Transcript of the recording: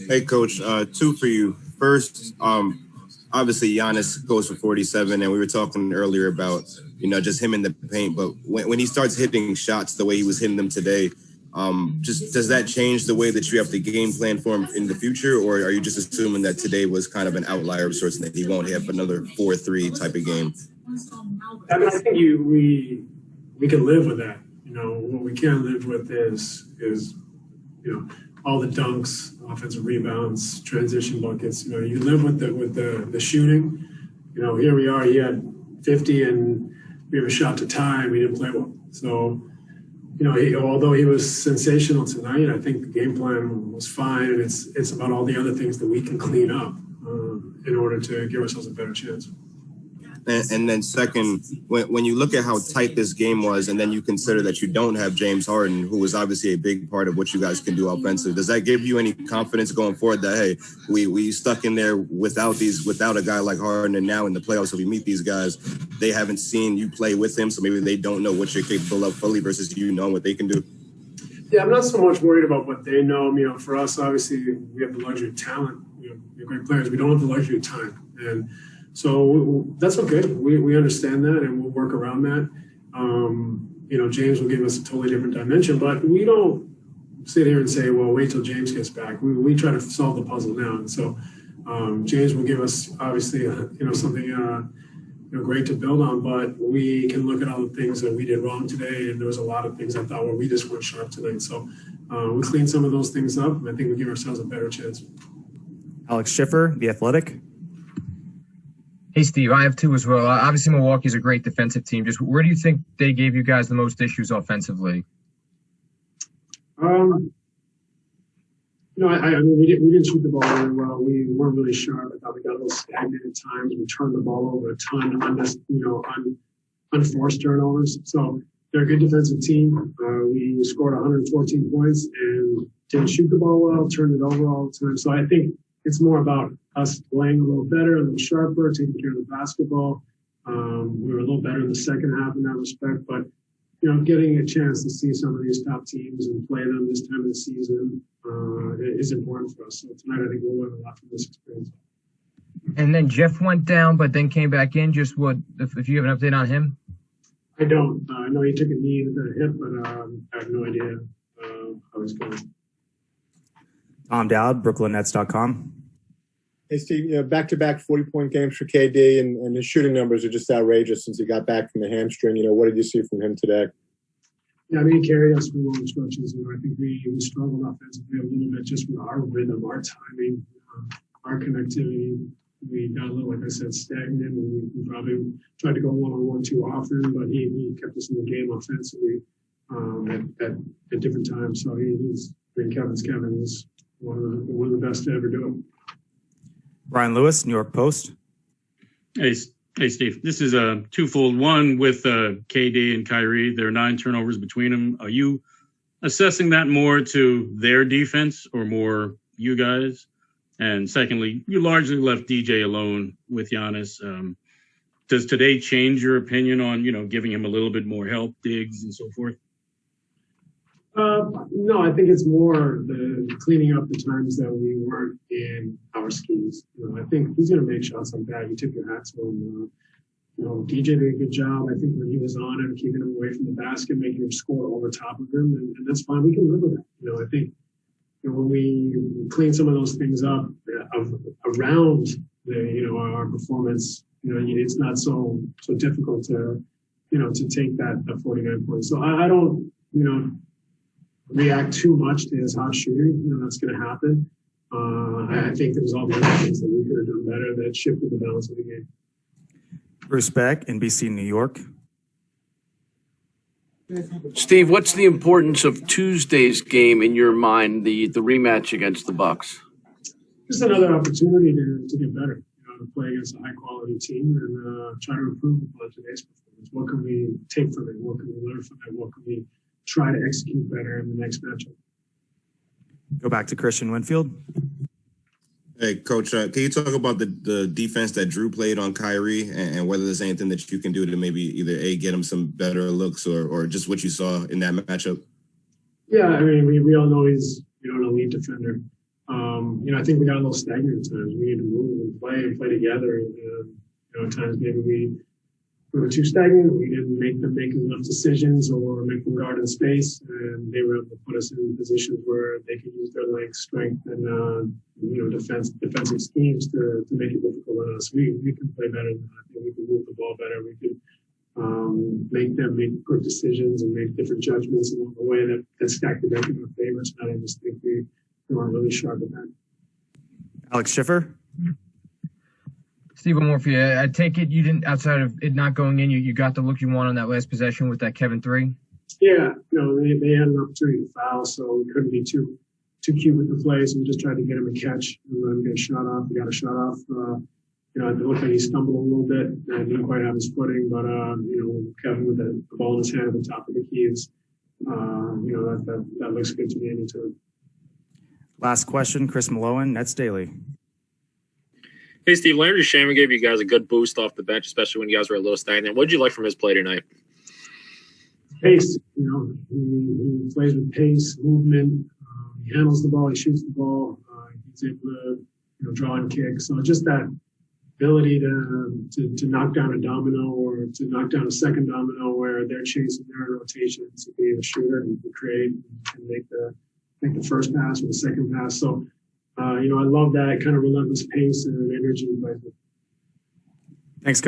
Hey, Coach, two for you. First, obviously Giannis goes for 47, and we were talking earlier about, just him in the paint. But when he starts hitting shots the way he was hitting them today, just does that change the way that you have to game plan for him in the future, or are you just assuming that today was kind of an outlier of sorts and that he won't have another 4-3 type of game? I mean, I think we can live with that. What we can't live with is all the dunks, offensive rebounds, transition buckets. You live with the shooting. Here we are. He had 50 and we have a shot to tie and we didn't play well. So, although he was sensational tonight, I think the game plan was fine, and it's about all the other things that we can clean up in order to give ourselves a better chance. And then second, when you look at how tight this game was, and then you consider that you don't have James Harden, who was obviously a big part of what you guys can do offensively, does that give you any confidence going forward that, hey, we stuck in there without a guy like Harden, and now in the playoffs, if we meet these guys, they haven't seen you play with him, so maybe they don't know what you're capable of fully versus knowing what they can do? Yeah, I'm not so much worried about what they know. For us, obviously, we have the luxury of talent. We're great players. We don't have the luxury of time. And so that's okay. We understand that, and we'll work around that. James will give us a totally different dimension, but we don't sit here and say, well, wait till James gets back. We try to solve the puzzle now. And so James will give us, obviously, something great to build on, but we can look at all the things that we did wrong today, and there was a lot of things I thought where we just weren't sharp tonight. So we cleaned some of those things up, and I think we give ourselves a better chance. Alex Schiffer, The Athletic. Hey, Steve, I have two as well. Obviously, Milwaukee's a great defensive team. Just where do you think they gave you guys the most issues offensively? I mean, we didn't shoot the ball very well. We weren't really sharp. I thought we got a little stagnant at times. We turned the ball over a ton, unforced turnovers. So they're a good defensive team. We scored 114 points and didn't shoot the ball well, turned it over all the time. So I think it's more about us playing a little better, a little sharper, taking care of the basketball. We were a little better in the second half in that respect, but getting a chance to see some of these top teams and play them this time of the season is important for us. So tonight, I think we'll learn a lot from this experience. And then Jeff went down, but then came back in. Just if you have an update on him? I don't. I know he took a knee to the hip, but I have no idea how he's going. Tom Dowd, BrooklynNets.com. Hey, Steve, back-to-back 40-point games for KD, and his shooting numbers are just outrageous since he got back from the hamstring. What did you see from him today? Yeah, I mean, he carried us through long stretches. I think we struggled offensively a little bit just with our rhythm, our timing, our connectivity. We got a little, like I said, stagnant, and we probably tried to go one-on-one too often, but he kept us in the game offensively at different times. So Kevin was one of the best to ever do it. Brian Lewis, New York Post. Hey, Steve. This is a twofold. One with KD and Kyrie. There are 9 turnovers between them. Are you assessing that more to their defense or more you guys? And secondly, you largely left DJ alone with Giannis. Does today change your opinion on, giving him a little bit more help, digs, and so forth? No, I think it's more the cleaning up the times that we weren't in our skis. I think he's going to make shots like that. You tip your hat to him. DJ did a good job. I think when he was on him, keeping him away from the basket, making him score over top of him, and that's fine. We can live with that. I think when we clean some of those things up around our performance, it's not so difficult to take that 49 points. So I don't react too much to his hot shooting. That's going to happen. I think there's all the other things that we could have done better that shifted the balance of the game. Bruce Beck, NBC New York. Steve, what's the importance of Tuesday's game in your mind, the rematch against the Bucks? Just another opportunity to get better, to play against a high-quality team and try to improve upon today's performance. What can we take from it? What can we learn from it? What can we try to execute better in the next matchup? Go back to Christian Winfield. Hey, Coach, can you talk about the defense that Drew played on Kyrie and whether there's anything that you can do to maybe either get him some better looks or just what you saw in that matchup? Yeah, I mean, we all know he's an elite defender. I think we got a little stagnant at times. We need to move and play together. And, at times maybe we were too stagnant. We didn't make them make enough decisions or make them guard in space. And they were able to put us in positions where they could use their length, strength, and, defensive schemes to make it difficult on us. We can play better than that. I think we can move the ball better. We can make them make quick decisions and make different judgments along the way that stack the deck in our favor. So I just think we weren't really sharp at that. Alex Schiffer. Steve, one more for you. I take it you didn't, outside of it not going in, you got the look you want on that last possession with that Kevin 3? Yeah, they had an opportunity to foul, so we couldn't be too cute with the play. So we just tried to get him a catch and let him get a shot off. We got a shot off. It looked like he stumbled a little bit and didn't quite have his footing, but Kevin with the ball in his hand at the top of the keys, that looks good to me anytime. Last question, Chris Malone, Nets Daily. Hey, Steve, Landry Shaman gave you guys a good boost off the bench, especially when you guys were a little stagnant. What did you like from his play tonight? Pace, he plays with pace, movement. He handles the ball, he shoots the ball. He's able to, draw and kick. So just that ability to knock down a domino or to knock down a second domino where they're chasing their rotations to be a shooter and create and make the first pass or the second pass. So, I love that kind of relentless pace and energy. Thanks,